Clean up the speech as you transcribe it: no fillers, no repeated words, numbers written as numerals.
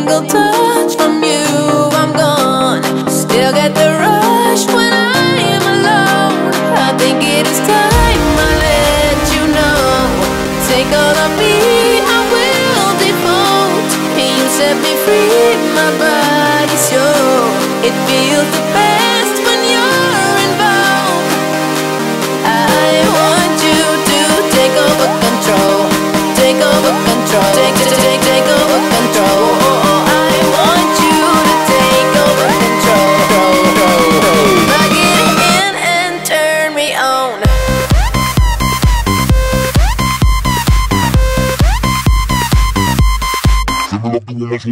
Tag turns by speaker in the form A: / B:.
A: single touch from you, I'm gone. Still get the rush when I am alone. I think it is time I let you know. Take all of me, I will devote. You set me free, my body's yours. It feels the best when you're involved. I want you to take over control. Take over control. Take over control. I want you to take over control. Plug it in and turn me on.
B: Give me like the one that's